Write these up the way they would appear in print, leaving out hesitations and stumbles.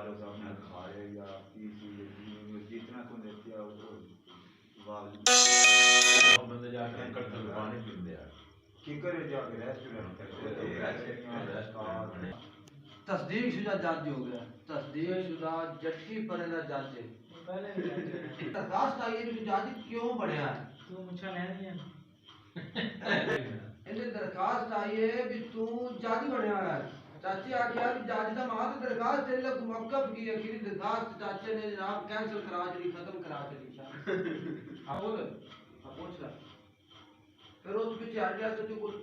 वालों से अपना खाए या जितना को देती है वो बंदे जाके कटल पानी पीते हैं की करे जाके रेस्टोरेंट करते तस्दीक शुदा जज हो गया तस्दीक शुदा जट्टी परेदा जज है पहले भी दरखास्त आई है कि जज क्यों बनया है तू मुझे लेनी है इन्हें दरखास्त आई है कि तू जज बनया है चाची आखिया कि जज दा मां ते दरखास्त तेरे लिए मौका की आखिरी दरखास्त चाचे ने जनाब कैंसिल करा दी खत्म करा दी अब बोल अब पूछ ला फिर उस पीछे हट गया तो तू कुछ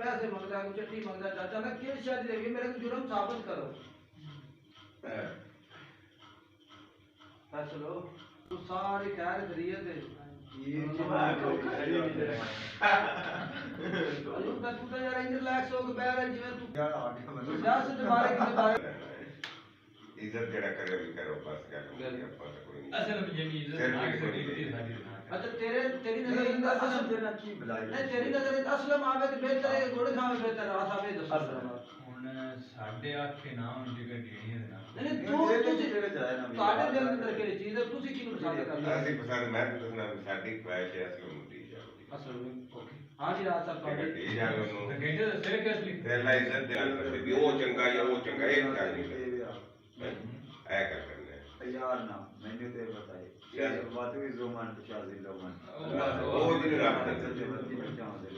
पैसे मांगता है कुछ चट्टी मांगता है चाचा मैं किस शादी देगी मेरे को जुर्म साबित करो फैसलो तू सारी खैर खरीद है ये अयो मैं तू तो यार इंज रिलैक्स हो के बैठ रहा जिਵੇਂ तू यार आ गया मतलब सियासत के बारे के बारे इज्जत जेड़ा करे भी करो बस क्या कोई नहीं असल में जमी इज्जत ना कोई साडी अच्छा तेरी नजर में असलम देना की बुलाई नहीं तेरी नजर में असलम आवे तो बेहतर है घोड़े खावे बेहतर आसा वे दस हुन साडे आखे ना हुन टिकट देनी है ना नहीं तुसी जाए ना साडे दिल अंदर केड़ी चीज है तुसी किनु पसंद करदे ਅਸੀਂ ਪਸੰਦ ਮੈਂ ਦੱਸਣਾ ਸਾਡੀ ਖੁਆਇਸ਼ ਹੈ ਅਸੀਂ ਉਹਨੂੰ ਦੀ ਜਾਵੇ असल में ओके हां जी राज साहब ਤੁਹਾਡੇ ਦੀ ਜਾਵੇ ਉਹਨੂੰ तो कहते तो सिर कैसे लिख ਤੇ ਅੱਲਾ ਇੱਜ਼ਤ ਦੇ ਨਾਲ ਰੱਖੇ ਵੀ ਉਹ ਚੰਗਾ ਜਾਂ ਉਹ ਚੰਗਾ ਇਹ ਗੱਲ ਨਹੀਂ ਐ ਕਰ ਕਰਨਾ यार ना मैंने तो बताई ये बात हुई जोमान शादी लोगन ਉਹ ਦਿਨ ਰੱਬ ਦੇ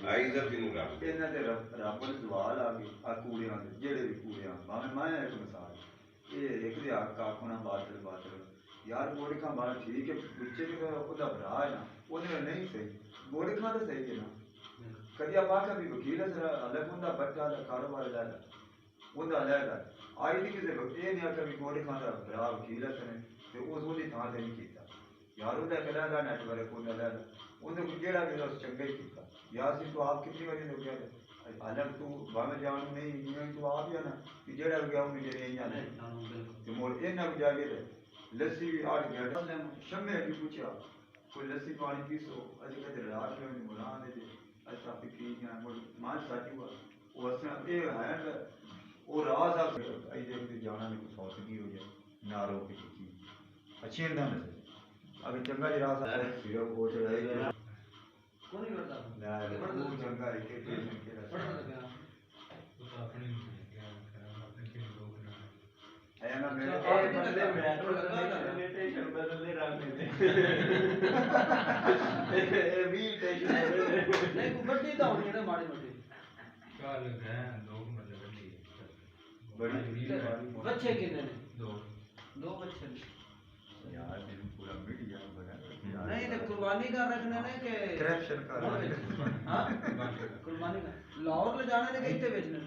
ਆ ਇੱਜ਼ਤ ਨੂੰ ਰੱਬ ਇਹਨਾਂ ਦੇ ਰੱਬ ਦੇ ਸਵਾਲ ਆ ਗਏ ਆ ਕੂੜਿਆਂ ਦੇ ਜਿਹੜੇ ਵੀ ਕੂੜਿਆਂ ਭਾਵੇਂ ਮੈਂ ਇੱਕ ਮਿਸਾਲ ਇਹ ਇੱਕ ਦੇ ਹੱਕ ਆਖਣਾ ਬਾਤਲ यार गोड़े खां बात ठीक है बच्चे भी खुदा भरा है ना ਉਹਨੇ नहीं सही गोड़े खां तो सही है ना कभी आप आखा भी वकील है जरा अलग ਹੁੰਦਾ ਬੱਚਾ ਦਾ ਕਾਰੋਬਾਰ ਦਾ ਉਹਦਾ ਅਲੱਗ ਹੈ ਆਈ ਨਹੀਂ ਕਿਸੇ ਵਕਤ ਇਹ ਨਹੀਂ ਆਖਾ ਵੀ गोड़े खां ਦਾ ਭਰਾ ਵਕੀਲ ਹੈ ਤੇ ਉਸ ਉਹਦੀ ਥਾਂ ਤੇ ਨਹੀਂ ਕੀਤਾ यार ਉਹਦਾ ਕਲਾ ਦਾ ਨੈਟਵਰਕ ਉਹਦਾ ਲੈ ਉਹਨੇ ਜਿਹੜਾ ਵੀ ਉਸ ਚੰਗਾ ਹੀ ਕੀਤਾ ਯਾਰ ਸੀ ਤੂੰ ਆਪ ਕਿੰਨੀ ਵਾਰੀ ਹੋ ਗਿਆ अलग तू भावे जान नहीं जिवें तू आप या ना कि जेड़ा हो गया उन्हें जेड़े या नहीं ते मोर इना भी जागे लस्सी भी आड़ गया शम्मे भी पूछा कोई लस्सी पानी पीसो अज कदे रात में बुला दे अच्छा पी या मोर मां साथी हुआ वो असना ए है वो राज आ आई जब भी जाना में कुछ सौतगी हो जाए नारो की चीज अच्छी एकदम अगर चंगा जी राज आ फिर वो चढ़ाएगा कौन ही करता ना वो चंगा है के पढ़ लगा तो अपनी क्या अपने के लोग ना आया ना मेरे और बदले मेट्रो लगा स्टेशन बदले रंग में ए भी स्टेशन नहीं को बड्डी तो होनी है ना माड़ी मोटी क्या लग रहा है लोग मतलब बड़ी बड़ी बच्चे कितने ने दो बच्चे यार दिन पूरा मीडिया बना नहीं तो कुर्बानी का रखने ने के करप्शन का हां कुर्बानी का लाहौर ले जाने ने के इतने बेचने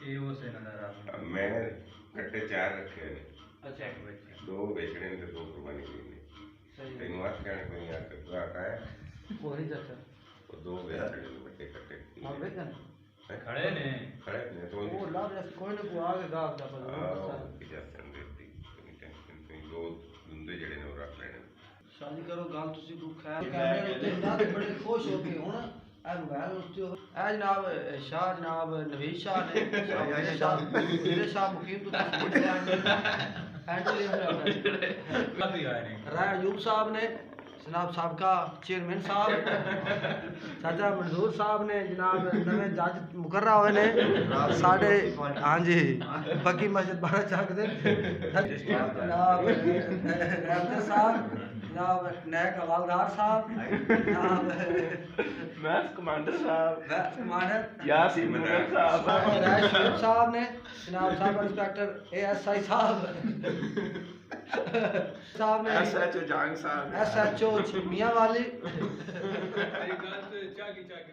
ये वो से नजर आ मैं कट्टे 4 रखे ने अच्छा एक बच्चे 2 बेचने ने 2 कुर्बानी करनी सही तेनु आख कहने कोई यार तो आता है वो ही चाचा वो 2 बेचने ने बड़े कट्टे हां बेचन खड़े ने तो वो लाभ जैसे कोई ने को आगे गाव दा पर कि जासन देती कोई टेंशन कोई 2 दुंदे जड़े ने रख लेने शादी करो गाल तुसी को खैर कैमरे उत्ते जाते बड़े खुश हो के हुन ए मोबाइल उत्ते ए जनाब शाह जनाब नवीद शाह ने शाह मुकीम तो हैंडल काफी आए ने राय अयूब साहब ने जनाब साबका चेयरमैन साहब चाचा मंजूर साहब ने जनाब नवे जज मुकर्रा हुए ने साढ़े हाँ जी बकी मस्जिद 12 चाक दे जनाब रहमत साहब जनाब नायक हवालदार साहब जनाब मैथ कमांडर यासीन मुनर साहब राय शरीफ साहब ने जनाब साहब इंस्पेक्टर एएसआई साहब साहब ने एसएचओ जांग साहब एसएचओ मियां वाली चाकी चाकी